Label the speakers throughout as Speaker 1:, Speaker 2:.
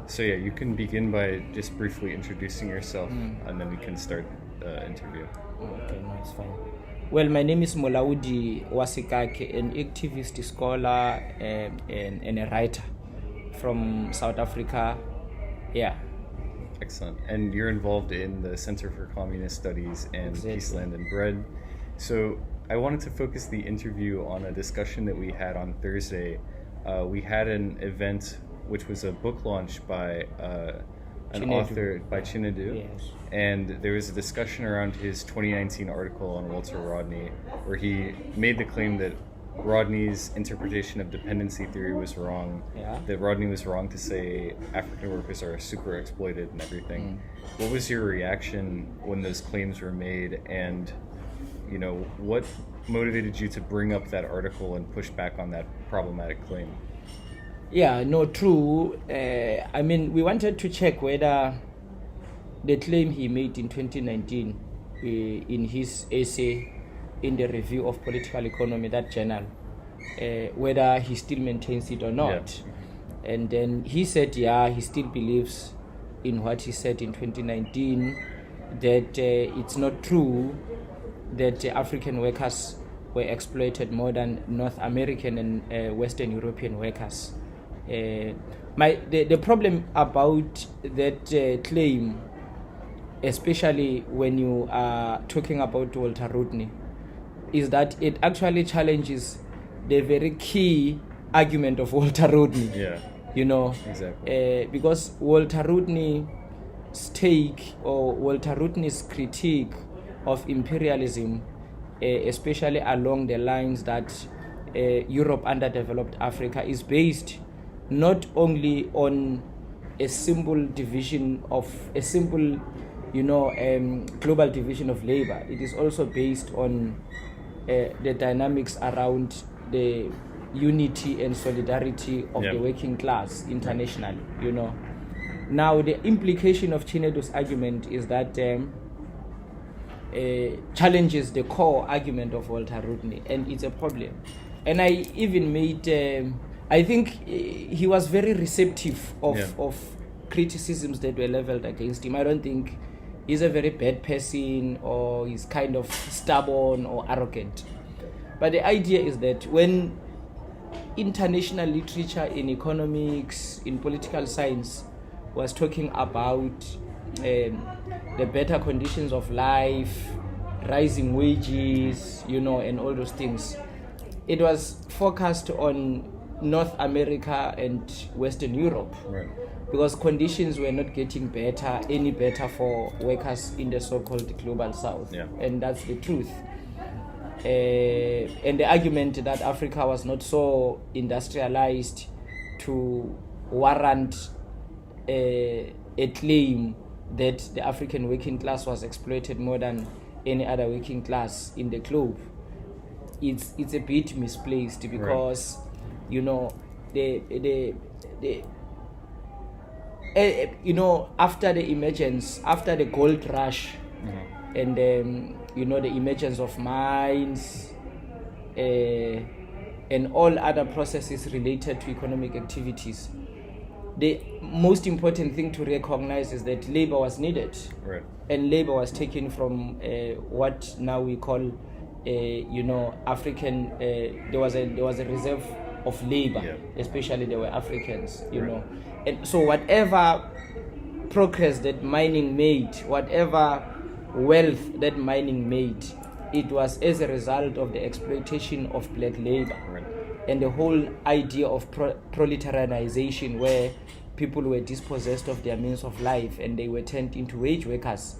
Speaker 1: So yeah, you can begin by just briefly introducing yourself, and then we can start the interview.
Speaker 2: Okay, no, it's fine. Well, my name is Molaudi Wasikake, an activist, scholar, and a writer from South Africa. Yeah.
Speaker 1: Excellent. And you're involved in the Center for Communist Studies and
Speaker 2: Exactly.
Speaker 1: Peace, Land, and Bread. So I wanted to focus the interview on a discussion that we had on Thursday. We had an event which was a book launch by an
Speaker 2: Chinedu.
Speaker 1: author, by Chinedu.
Speaker 2: Yes.
Speaker 1: And there was a discussion around his 2019 article on Walter Rodney, where he made the claim that Rodney's interpretation of dependency theory was wrong,
Speaker 2: Yeah.
Speaker 1: that Rodney was wrong to say African workers are super exploited and everything. What was your reaction when those claims were made, and what motivated you to bring up that article and push back on that problematic claim?
Speaker 2: Yeah, no, true. I mean, we wanted to check whether the claim he made in 2019 in his essay in the Review of Political Economy, that journal, whether he still maintains it or not.
Speaker 1: Yeah.
Speaker 2: And then he said, yeah, he still believes in what he said in 2019, that it's not true that African workers were exploited more than North American and Western European workers. The problem about that claim, especially when you are talking about Walter Rodney, is that it actually challenges the very key argument of Walter Rodney.
Speaker 1: Yeah.
Speaker 2: Exactly. Because Walter Rodney's take, or Walter Rodney's critique of imperialism, especially along the lines that Europe underdeveloped Africa, is based not only on a simple global division of labor. It is also based on the dynamics around the unity and solidarity of the working class internationally. Now the implication of Chinedu's argument is that challenges the core argument of Walter Rodney, and it's a problem. And I even made I think he was very receptive of criticisms that were leveled against him. I don't think he's a very bad person, or he's kind of stubborn or arrogant. But the idea is that when international literature in economics, in political science, was talking about the better conditions of life, rising wages, and all those things, it was focused on North America and Western Europe.
Speaker 1: Right.
Speaker 2: Because conditions were not getting any better for workers in the so-called global south.
Speaker 1: Yeah.
Speaker 2: And that's the truth. And the argument that Africa was not so industrialized to warrant a claim that the African working class was exploited more than any other working class in the globe, it's a bit misplaced, because after the gold rush, and the emergence of mines and all other processes related to economic activities, the most important thing to recognize is that labor was needed.
Speaker 1: Right.
Speaker 2: And labor was taken from what now we call African. There was a reserve of labor, especially there were Africans, and so whatever progress that mining made, whatever wealth that mining made, it was as a result of the exploitation of black labor.
Speaker 1: Right.
Speaker 2: And the whole idea of proletarianization, where people were dispossessed of their means of life and they were turned into wage workers,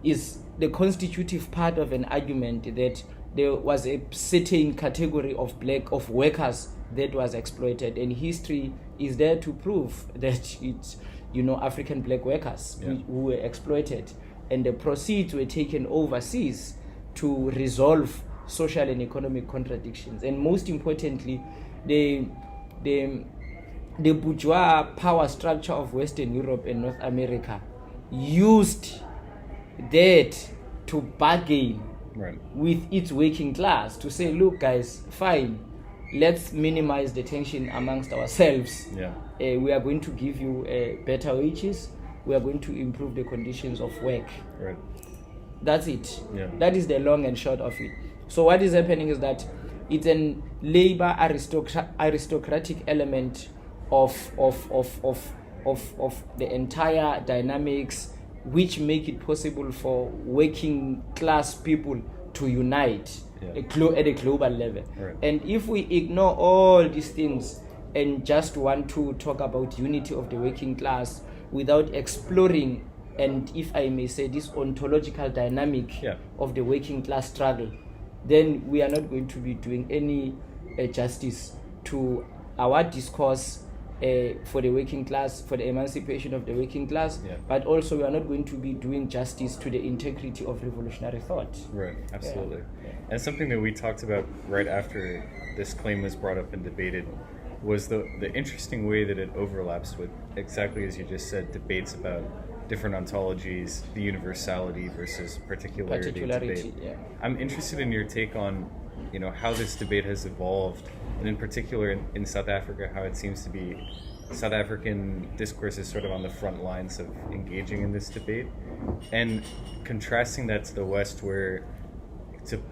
Speaker 2: is the constitutive part of an argument that there was a certain category of workers that was exploited, and history is there to prove that it's African black workers who were exploited, and the proceeds were taken overseas to resolve social and economic contradictions. And most importantly, the bourgeois power structure of Western Europe and North America used that to bargain with its working class, to say, look guys, fine, let's minimize the tension amongst ourselves we are going to give you better wages, we are going to improve the conditions of work.
Speaker 1: Right.
Speaker 2: That's it.
Speaker 1: Yeah.
Speaker 2: That is the long and short of it. So what is happening is that it's a labor aristocratic element of the entire dynamics, which make it possible for working class people to unite at a global level.
Speaker 1: Right.
Speaker 2: And if we ignore all these things and just want to talk about unity of the working class without exploring, and if I may say, this ontological dynamic of the working class struggle, then we are not going to be doing any justice to our discourse for the working class, for the emancipation of the working class, but also we are not going to be doing justice to the integrity of revolutionary thought.
Speaker 1: Right, absolutely. And something that we talked about right after this claim was brought up and debated was the interesting way that it overlaps with, exactly as you just said, debates about different ontologies, the universality versus particularity debate. I'm interested in your take on, how this debate has evolved, and in particular in South Africa, how it seems to be South African discourse is sort of on the front lines of engaging in this debate, and contrasting that to the West, where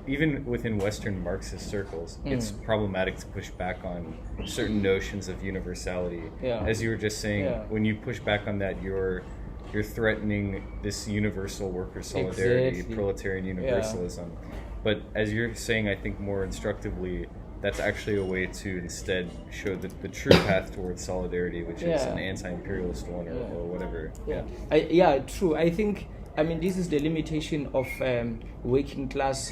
Speaker 1: even within Western Marxist circles, it's problematic to push back on certain notions of universality. As you were just saying, when you push back on that, you're threatening this universal worker solidarity, proletarian universalism. But as you're saying, I think more instructively, that's actually a way to instead show the true path towards solidarity, which is an anti-imperialist one or whatever.
Speaker 2: True. I think, this is the limitation of working class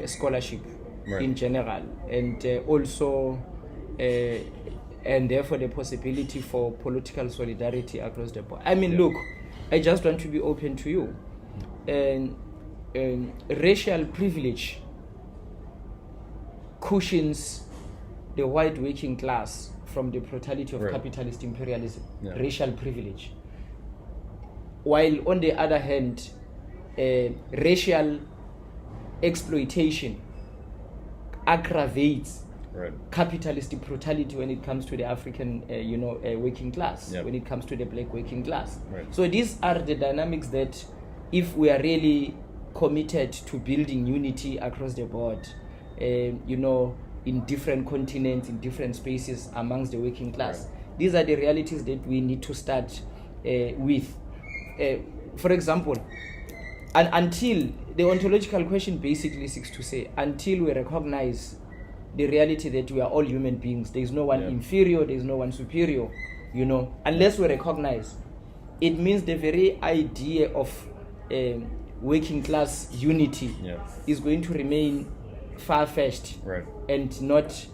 Speaker 2: scholarship in general, and also and therefore the possibility for political solidarity across the board. Look, I just want to be open to you. Racial privilege cushions the white working class from the brutality of capitalist imperialism, racial privilege. While on the other hand, racial exploitation aggravates capitalist brutality when it comes to the African, working class, when it comes to the black working class. So these are the dynamics that, if we are really committed to building unity across the board, in different continents, in different spaces amongst the working class, these are the realities that we need to start with. For example, and until the ontological question basically seeks to say, until we recognize the reality that we are all human beings, there is no one inferior, there is no one superior, unless we recognize, it means the very idea of working class unity is going to remain far-fetched and not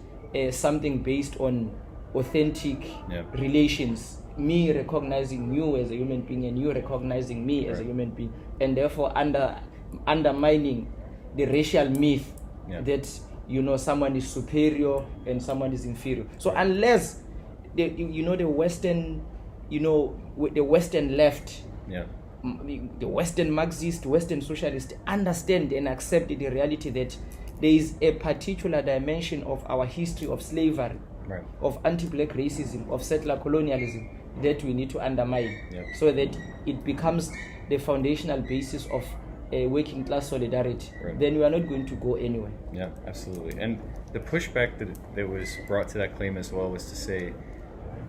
Speaker 2: something based on authentic relations, me recognizing you as a human being and you recognizing me as a human being, and therefore undermining the racial myth that someone is superior and someone is inferior. So unless the Western the Western left, the Western Marxist, Western socialist understand and accept the reality that there is a particular dimension of our history of slavery, of anti-black racism, of settler colonialism that we need to undermine, so that it becomes the foundational basis of a working class solidarity. Then we are not going to go anywhere.
Speaker 1: Yeah, absolutely. And the pushback that was brought to that claim as well was to say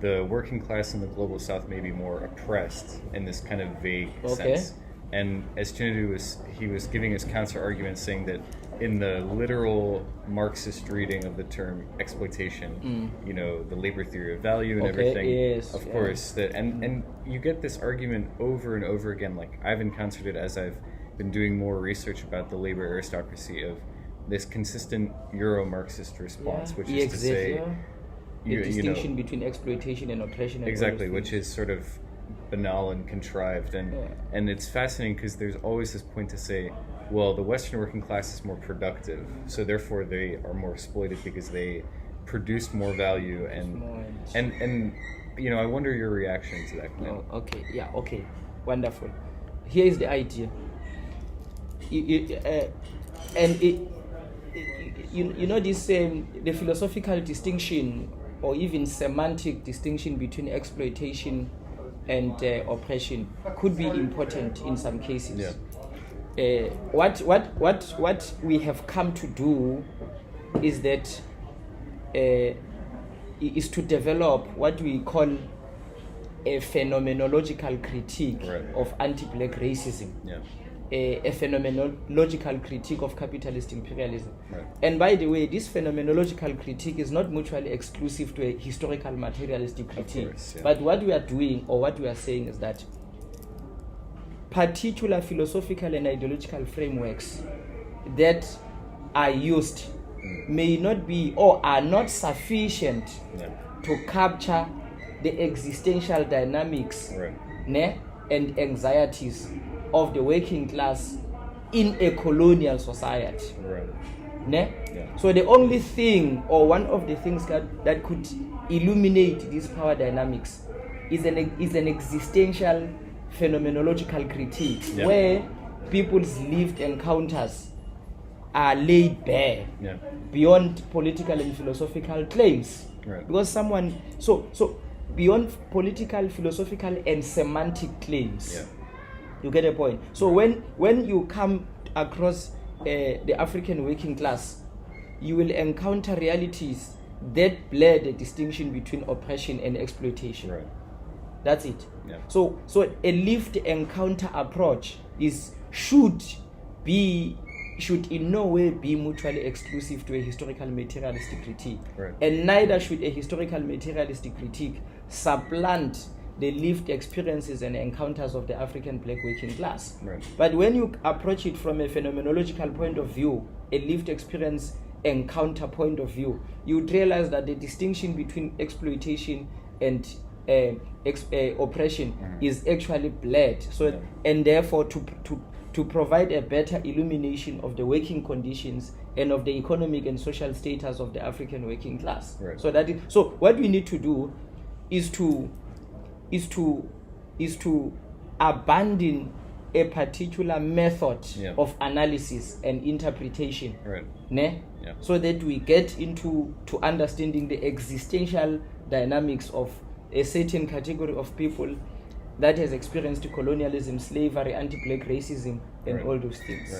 Speaker 1: the working class in the global south may be more oppressed in this kind of vague sense. And as Chinedu was giving his counter argument, saying that in the literal Marxist reading of the term exploitation, the labor theory of value and everything, of course, that and you get this argument over and over again. Like, I've encountered it as I've been doing more research about the labor aristocracy, of this consistent Euro-Marxist response, which is to say
Speaker 2: the distinction between exploitation and oppression.
Speaker 1: Exactly, which is sort of banal and contrived, and it's fascinating because there's always this point to say, well, the Western working class is more productive, so therefore they are more exploited because they produce more value, and I wonder your reaction to that claim.
Speaker 2: Wonderful. Here is the idea. This the philosophical distinction or even semantic distinction between exploitation and oppression could be important in some cases. What we have come to do is that is to develop what we call a phenomenological critique of anti-black racism, a phenomenological critique of capitalist imperialism. And by the way, this phenomenological critique is not mutually exclusive to a historical materialistic critique. But what we are doing, or what we are saying, is that particular philosophical and ideological frameworks that are used may not be or are not sufficient to capture the existential dynamics and anxieties of the working class in a colonial society. So the only thing, or one of the things that could illuminate these power dynamics is an existential phenomenological critique where people's lived encounters are laid bare beyond political and philosophical claims. Because so beyond political, philosophical and semantic claims. You get a point? So when you come across the African working class, you will encounter realities that blur the distinction between oppression and exploitation. That's it. So a lived encounter approach should in no way be mutually exclusive to a historical materialistic critique. And neither should a historical materialistic critique supplant the lived experiences and encounters of the African black working class. But when you approach it from a phenomenological point of view, a lived experience encounter point of view, you would realize that the distinction between exploitation and oppression is actually blurred. And therefore to provide a better illumination of the working conditions and of the economic and social status of the African working class. So what we need to do is to abandon a particular method of analysis and interpretation, so that we get into understanding the existential dynamics of a certain category of people that has experienced colonialism, slavery, anti-black racism, and all those things.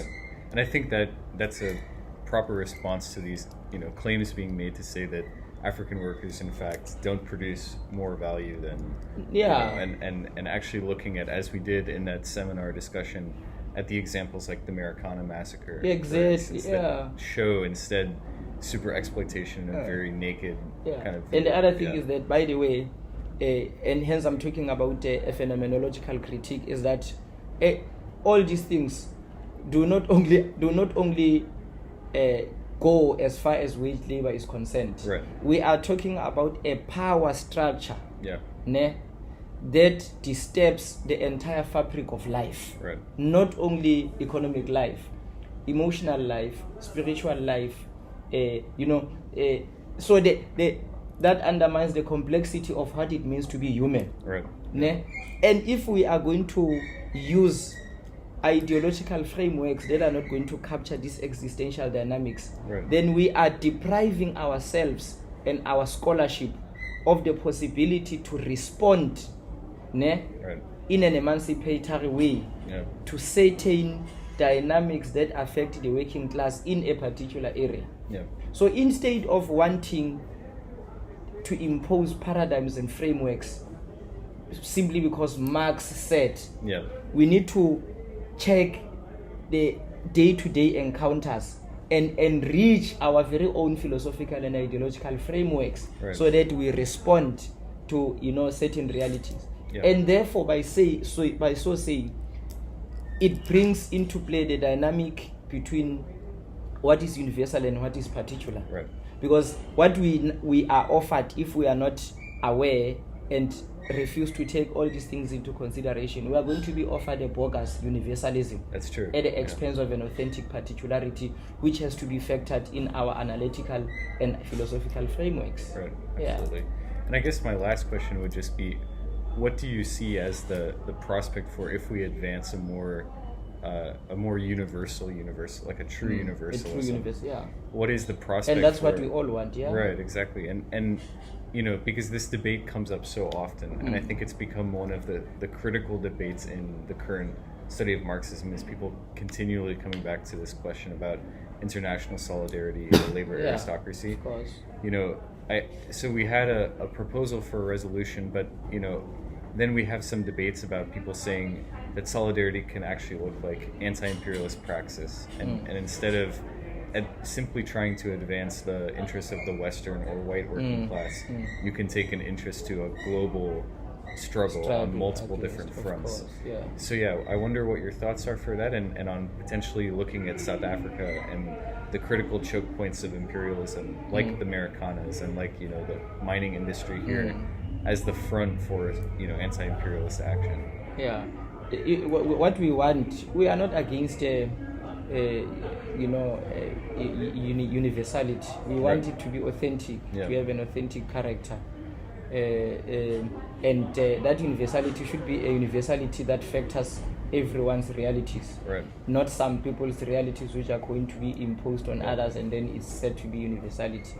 Speaker 1: And I think that's a proper response to these, claims being made to say that African workers, in fact, don't produce more value than and actually looking at, as we did in that seminar discussion, at the examples like the Marikana massacre, that show instead super exploitation and very naked kind of.
Speaker 2: And the other thing is that, by the way, and hence I'm talking about a phenomenological critique, is that all these things do not only go as far as wage labor is concerned. We are talking about a power structure that disturbs the entire fabric of life, not only economic life, emotional life, spiritual life. So that undermines the complexity of what it means to be human. And if we are going to use ideological frameworks that are not going to capture these existential dynamics, then we are depriving ourselves and our scholarship of the possibility to respond in an emancipatory way to certain dynamics that affect the working class in a particular area. So instead of wanting to impose paradigms and frameworks simply because Marx said, we need to check the day-to-day encounters and enrich our very own philosophical and ideological frameworks so that we respond to certain realities. And therefore, by so saying, it brings into play the dynamic between what is universal and what is particular. Because what we are offered, if we are not aware and refuse to take all these things into consideration, we are going to be offered a bogus universalism.
Speaker 1: That's true.
Speaker 2: At the expense of an authentic particularity, which has to be factored in our analytical and philosophical frameworks.
Speaker 1: Absolutely. And I guess my last question would just be, what do you see as the prospect for if we advance a more universal, like a true universalism?
Speaker 2: A true universal,
Speaker 1: What is the prospect?
Speaker 2: And that's what we all want,
Speaker 1: Right, exactly. And because this debate comes up so often, and I think it's become one of the critical debates in the current study of Marxism, is people continually coming back to this question about international solidarity and the labor aristocracy.
Speaker 2: Of course.
Speaker 1: So we had a proposal for a resolution, but then we have some debates about people saying that solidarity can actually look like anti-imperialist praxis, and instead of simply trying to advance the interests of the Western or white working class, you can take an interest to a global struggle on multiple different fronts. So I wonder what your thoughts are for that, and on potentially looking at South Africa and the critical choke points of imperialism, like the Americanas and like the mining industry here, as the front for anti-imperialist action.
Speaker 2: What we want, we are not against universality. We want it to be authentic, to have an authentic character, and that universality should be a universality that factors everyone's realities, not some people's realities which are going to be imposed on others, and then it's said to be universality.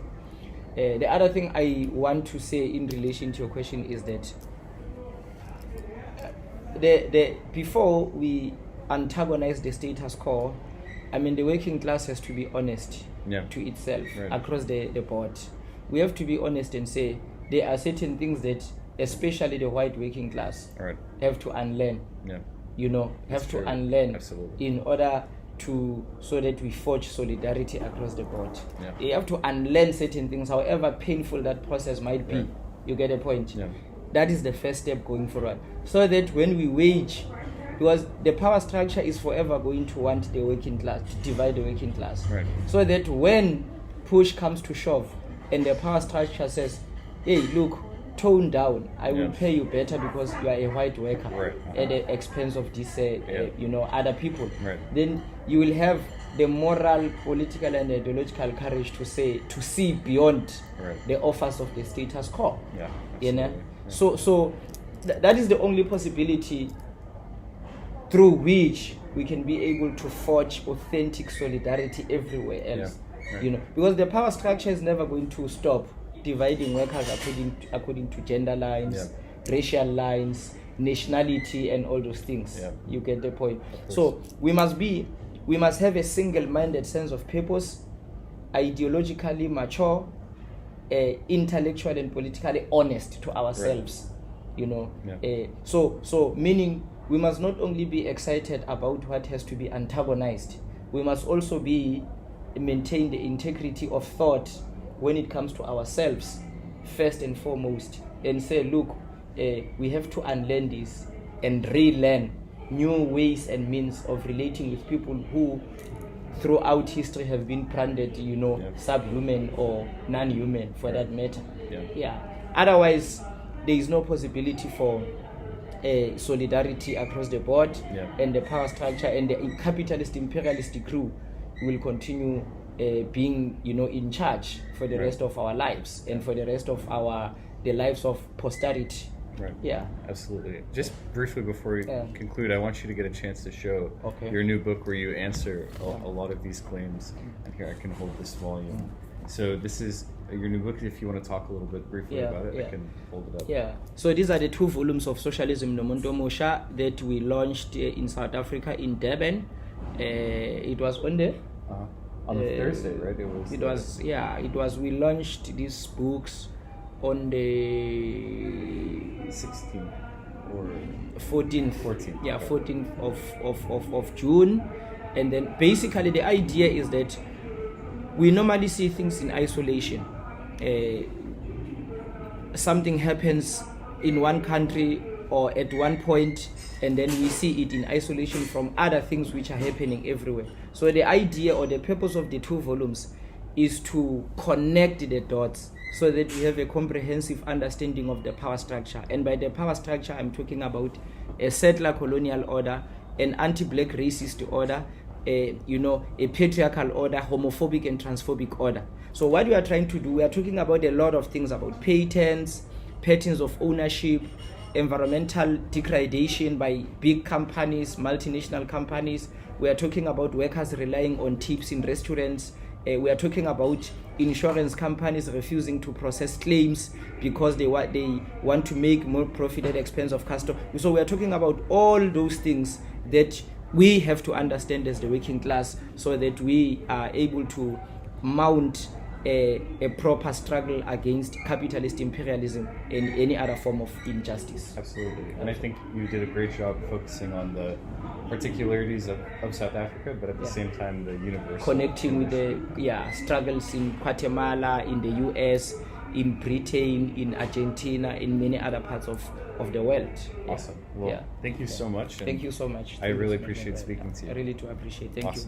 Speaker 2: The other thing I want to say in relation to your question is that before we antagonize the status quo, the working class has to be honest to itself across the board. We have to be honest and say there are certain things that especially the white working class have to unlearn. Have to unlearn.
Speaker 1: Absolutely.
Speaker 2: In order so that we forge solidarity across the board. You have to unlearn certain things, however painful that process might be. You get a point? That is the first step going forward. So that when we wage, because the power structure is forever going to want the working class, to divide the working class. So that when push comes to shove and the power structure says, hey, look, tone down, I will pay you better because you are a white worker at the expense of this, other people. Then you will have the moral, political, and ideological courage to see beyond the offers of the status quo. So that is the only possibility through which we can be able to forge authentic solidarity everywhere else. Because the power structure is never going to stop dividing workers according to gender lines, racial lines, nationality, and all those things. You get the point. So we must have a single-minded sense of purpose, ideologically mature, intellectual and politically honest to ourselves. So meaning we must not only be excited about what has to be antagonized, we must also maintain the integrity of thought when it comes to ourselves, first and foremost, and say, look, we have to unlearn this and relearn new ways and means of relating with people who throughout history have been branded, subhuman or non-human for that matter. Otherwise, there is no possibility for solidarity across the board, and the power structure and the capitalist imperialist crew will continue being in charge for the rest of our lives and for the rest of the lives of posterity.
Speaker 1: Absolutely. Just briefly before we conclude, I want you to get a chance to show your new book where you answer a lot of these claims. And here, I can hold this volume. So this is your new book. If you want to talk a little bit briefly about it, I can hold it up.
Speaker 2: So these are the 2 volumes of Socialism Nomuntu Omusha that we launched in South Africa in Durban. It was on the
Speaker 1: Thursday, right?
Speaker 2: It was. We launched these books on the
Speaker 1: 16th or
Speaker 2: 14th.
Speaker 1: 14th.
Speaker 2: 14th of June, and then basically the idea is that we normally see things in isolation. Something happens in one country or at one point, and then we see it in isolation from other things which are happening everywhere. So the idea or the purpose of the 2 volumes is to connect the dots so that we have a comprehensive understanding of the power structure. And by the power structure, I'm talking about a settler colonial order, an anti-black racist order, a patriarchal order, homophobic and transphobic order. So what we are trying to do, we are talking about a lot of things about patents of ownership, environmental degradation by big companies, multinational companies. We are talking about workers relying on tips in restaurants, We are talking about insurance companies refusing to process claims because they want to make more profit at the expense of customers. So we are talking about all those things that we have to understand as the working class, so that we are able to mount a proper struggle against capitalist imperialism and any other form of injustice.
Speaker 1: Absolutely. And I think you did a great job focusing on the particularities of South Africa, but at the same time the universal
Speaker 2: connecting with the struggles in Guatemala, in the US, in Britain, in Argentina, in many other parts of the world.
Speaker 1: Awesome. Well, thank you so much.
Speaker 2: Thank you so much.
Speaker 1: I really appreciate speaking to you.
Speaker 2: I really do appreciate. Thank you.